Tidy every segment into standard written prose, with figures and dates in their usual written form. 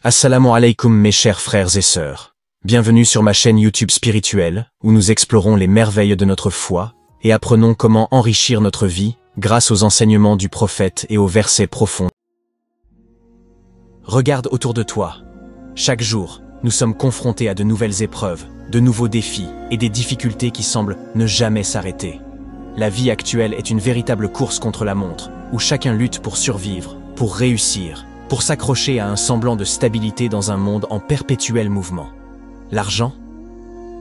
Assalamu alaikum mes chers frères et sœurs. Bienvenue sur ma chaîne YouTube spirituelle, où nous explorons les merveilles de notre foi et apprenons comment enrichir notre vie grâce aux enseignements du prophète et aux versets profonds. Regarde autour de toi. Chaque jour, nous sommes confrontés à de nouvelles épreuves, de nouveaux défis et des difficultés qui semblent ne jamais s'arrêter. La vie actuelle est une véritable course contre la montre, où chacun lutte pour survivre, pour réussir, pour s'accrocher à un semblant de stabilité dans un monde en perpétuel mouvement. L'argent?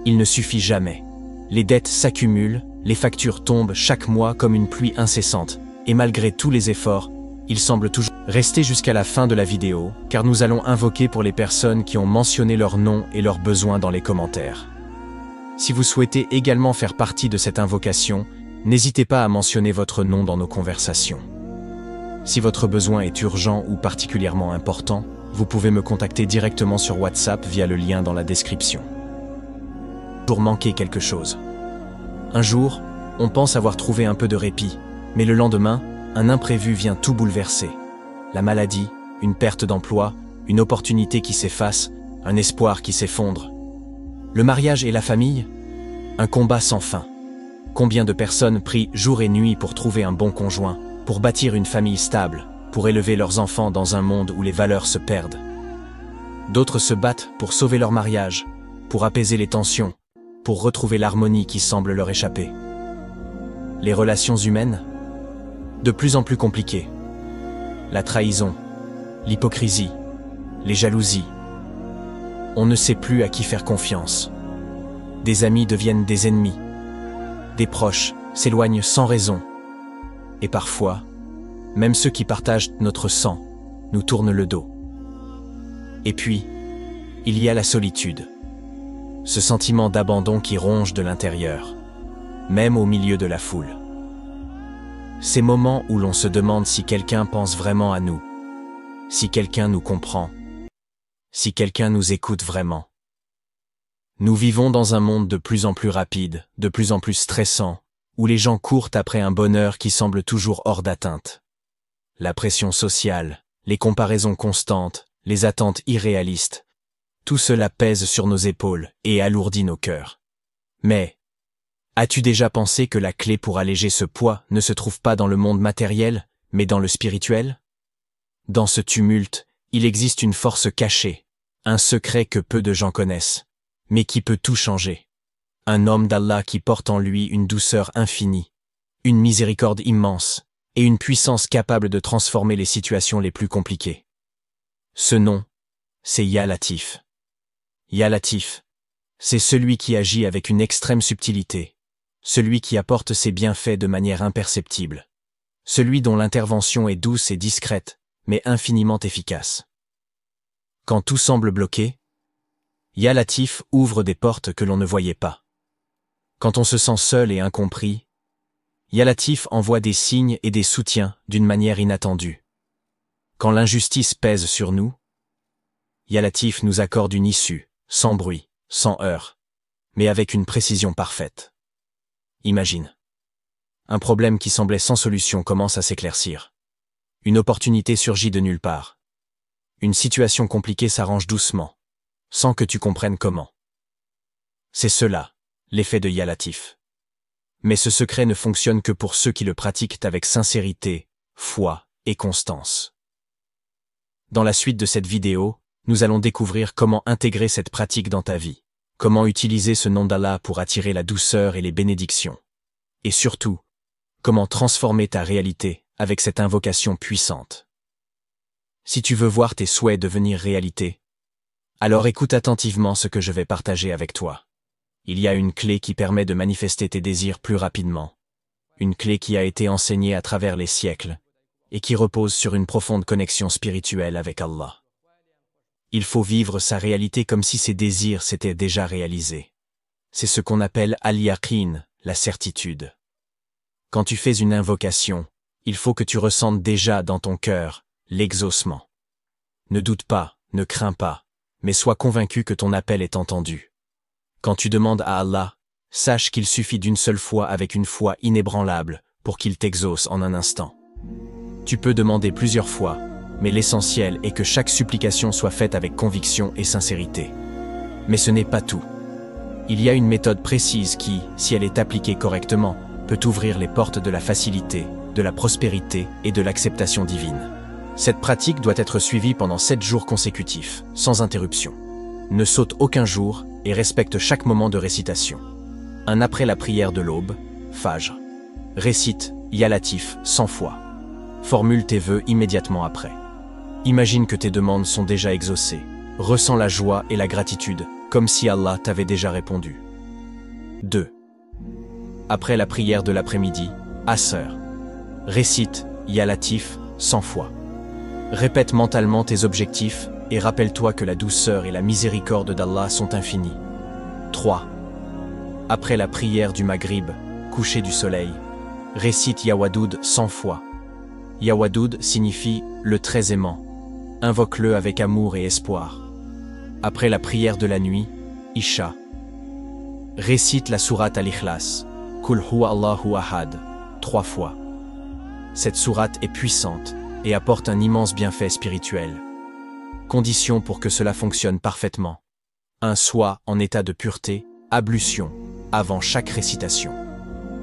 Il ne suffit jamais. Les dettes s'accumulent, les factures tombent chaque mois comme une pluie incessante, et malgré tous les efforts, il semble toujours rester jusqu'à la fin de la vidéo, car nous allons invoquer pour les personnes qui ont mentionné leur nom et leurs besoins dans les commentaires. Si vous souhaitez également faire partie de cette invocation, n'hésitez pas à mentionner votre nom dans nos conversations. Si votre besoin est urgent ou particulièrement important, vous pouvez me contacter directement sur WhatsApp via le lien dans la description. Pour manquer quelque chose. Un jour, on pense avoir trouvé un peu de répit, mais le lendemain, un imprévu vient tout bouleverser. La maladie, une perte d'emploi, une opportunité qui s'efface, un espoir qui s'effondre. Le mariage et la famille? Un combat sans fin. Combien de personnes prient jour et nuit pour trouver un bon conjoint, pour bâtir une famille stable, pour élever leurs enfants dans un monde où les valeurs se perdent. D'autres se battent pour sauver leur mariage, pour apaiser les tensions, pour retrouver l'harmonie qui semble leur échapper. Les relations humaines? De plus en plus compliquées. La trahison, l'hypocrisie, les jalousies. On ne sait plus à qui faire confiance. Des amis deviennent des ennemis. Des proches s'éloignent sans raison. Et parfois, même ceux qui partagent notre sang nous tournent le dos. Et puis, il y a la solitude. Ce sentiment d'abandon qui ronge de l'intérieur, même au milieu de la foule. Ces moments où l'on se demande si quelqu'un pense vraiment à nous, si quelqu'un nous comprend, si quelqu'un nous écoute vraiment. Nous vivons dans un monde de plus en plus rapide, de plus en plus stressant, où les gens courent après un bonheur qui semble toujours hors d'atteinte. La pression sociale, les comparaisons constantes, les attentes irréalistes, tout cela pèse sur nos épaules et alourdit nos cœurs. Mais, as-tu déjà pensé que la clé pour alléger ce poids ne se trouve pas dans le monde matériel, mais dans le spirituel? Dans ce tumulte, il existe une force cachée, un secret que peu de gens connaissent, mais qui peut tout changer. Un homme d'Allah qui porte en lui une douceur infinie, une miséricorde immense et une puissance capable de transformer les situations les plus compliquées. Ce nom, c'est Ya Latif. Ya Latif, c'est celui qui agit avec une extrême subtilité, celui qui apporte ses bienfaits de manière imperceptible, celui dont l'intervention est douce et discrète, mais infiniment efficace. Quand tout semble bloqué, Ya Latif ouvre des portes que l'on ne voyait pas. Quand on se sent seul et incompris, Ya Latif envoie des signes et des soutiens d'une manière inattendue. Quand l'injustice pèse sur nous, Ya Latif nous accorde une issue, sans bruit, sans heurts, mais avec une précision parfaite. Imagine. Un problème qui semblait sans solution commence à s'éclaircir. Une opportunité surgit de nulle part. Une situation compliquée s'arrange doucement, sans que tu comprennes comment. C'est cela, l'effet de Ya Latif. Mais ce secret ne fonctionne que pour ceux qui le pratiquent avec sincérité, foi et constance. Dans la suite de cette vidéo, nous allons découvrir comment intégrer cette pratique dans ta vie, comment utiliser ce nom d'Allah pour attirer la douceur et les bénédictions, et surtout, comment transformer ta réalité avec cette invocation puissante. Si tu veux voir tes souhaits devenir réalité, alors écoute attentivement ce que je vais partager avec toi. Il y a une clé qui permet de manifester tes désirs plus rapidement. Une clé qui a été enseignée à travers les siècles et qui repose sur une profonde connexion spirituelle avec Allah. Il faut vivre sa réalité comme si ses désirs s'étaient déjà réalisés. C'est ce qu'on appelle al-yaqin, la certitude. Quand tu fais une invocation, il faut que tu ressentes déjà dans ton cœur l'exaucement. Ne doute pas, ne crains pas, mais sois convaincu que ton appel est entendu. Quand tu demandes à Allah, sache qu'il suffit d'une seule fois avec une foi inébranlable pour qu'il t'exauce en un instant. Tu peux demander plusieurs fois, mais l'essentiel est que chaque supplication soit faite avec conviction et sincérité. Mais ce n'est pas tout. Il y a une méthode précise qui, si elle est appliquée correctement, peut ouvrir les portes de la facilité, de la prospérité et de l'acceptation divine. Cette pratique doit être suivie pendant 7 jours consécutifs, sans interruption. Ne saute aucun jour et respecte chaque moment de récitation. Un après la prière de l'aube, Fajr. Récite Ya Latif 100 fois. Formule tes vœux immédiatement après. Imagine que tes demandes sont déjà exaucées. Ressens la joie et la gratitude, comme si Allah t'avait déjà répondu. 2. Après la prière de l'après-midi, Asr. Récite Ya Latif 100 fois. Répète mentalement tes objectifs et rappelle-toi que la douceur et la miséricorde d'Allah sont infinies. 3. Après la prière du Maghrib, coucher du soleil, récite Ya Wadoud 100 fois. Ya Wadoud signifie le très aimant. Invoque-le avec amour et espoir. Après la prière de la nuit, Isha. Récite la sourate Al-Ikhlas, Kul Huwa Allahu Ahad, 3 fois. Cette sourate est puissante et apporte un immense bienfait spirituel. Condition pour que cela fonctionne parfaitement. Sois en état de pureté, ablution, avant chaque récitation.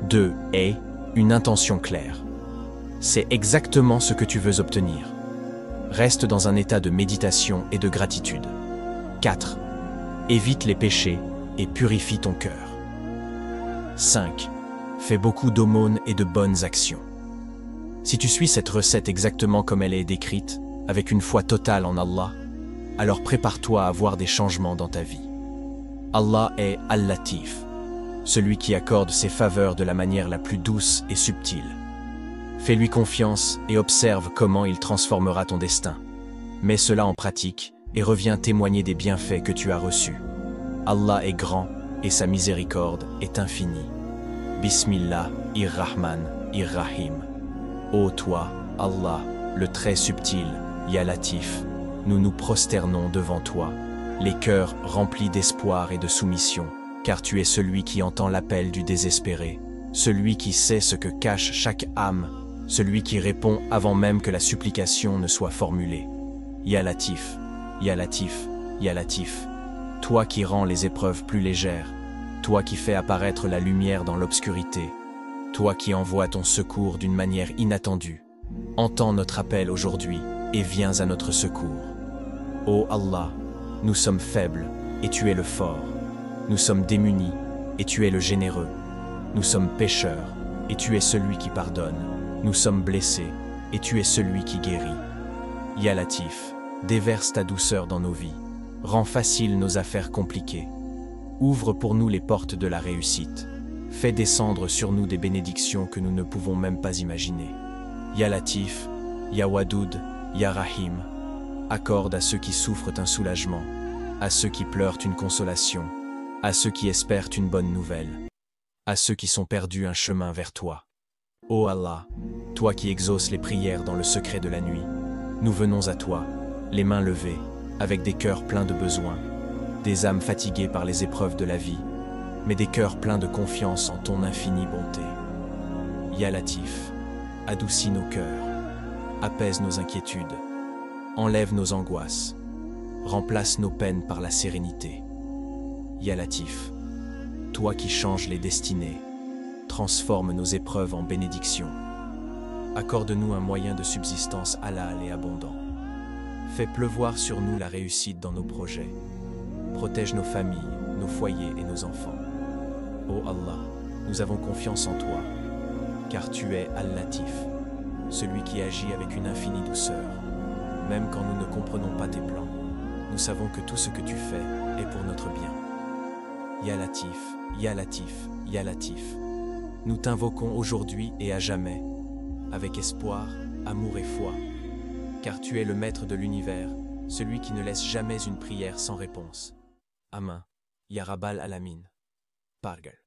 2. Et une intention claire. C'est exactement ce que tu veux obtenir. Reste dans un état de méditation et de gratitude. 4. Évite les péchés et purifie ton cœur. 5. Fais beaucoup d'aumônes et de bonnes actions. Si tu suis cette recette exactement comme elle est décrite, avec une foi totale en Allah, alors prépare-toi à voir des changements dans ta vie. Allah est Al-Latif, celui qui accorde ses faveurs de la manière la plus douce et subtile. Fais-lui confiance et observe comment il transformera ton destin. Mets cela en pratique et reviens témoigner des bienfaits que tu as reçus. Allah est grand et sa miséricorde est infinie. Bismillah, Ir-Rahman, Ir-Rahim. Ô toi, Allah, le très subtil, Ya Latif, nous nous prosternons devant toi, les cœurs remplis d'espoir et de soumission, car tu es celui qui entend l'appel du désespéré, celui qui sait ce que cache chaque âme, celui qui répond avant même que la supplication ne soit formulée. Ya Latif, Ya Latif, Ya Latif, toi qui rends les épreuves plus légères, toi qui fais apparaître la lumière dans l'obscurité, toi qui envoies ton secours d'une manière inattendue, entends notre appel aujourd'hui et viens à notre secours. Ô Allah, nous sommes faibles et tu es le fort. Nous sommes démunis et tu es le généreux. Nous sommes pécheurs et tu es celui qui pardonne. Nous sommes blessés et tu es celui qui guérit. Ya Latif, déverse ta douceur dans nos vies. Rends facile nos affaires compliquées. Ouvre pour nous les portes de la réussite. Fais descendre sur nous des bénédictions que nous ne pouvons même pas imaginer. Ya Latif, Ya Wadoud, Ya Rahim, accorde à ceux qui souffrent un soulagement, à ceux qui pleurent une consolation, à ceux qui espèrent une bonne nouvelle, à ceux qui sont perdus un chemin vers toi. Ô Allah, toi qui exauces les prières dans le secret de la nuit, nous venons à toi, les mains levées, avec des cœurs pleins de besoins, des âmes fatiguées par les épreuves de la vie, mais des cœurs pleins de confiance en ton infinie bonté. Ya Latif, adoucis nos cœurs, apaise nos inquiétudes, enlève nos angoisses, remplace nos peines par la sérénité. Ya Latif, toi qui changes les destinées, transforme nos épreuves en bénédictions. Accorde-nous un moyen de subsistance halal et abondant. Fais pleuvoir sur nous la réussite dans nos projets. Protège nos familles, nos foyers et nos enfants. Ô Allah, nous avons confiance en toi, car tu es Al-Latif, celui qui agit avec une infinie douceur. Même quand nous ne comprenons pas tes plans, nous savons que tout ce que tu fais est pour notre bien. Ya Latif, Ya Latif, Ya Latif, nous t'invoquons aujourd'hui et à jamais, avec espoir, amour et foi, car tu es le maître de l'univers, celui qui ne laisse jamais une prière sans réponse. Amin, Ya Rabbal Alamin. Pargal.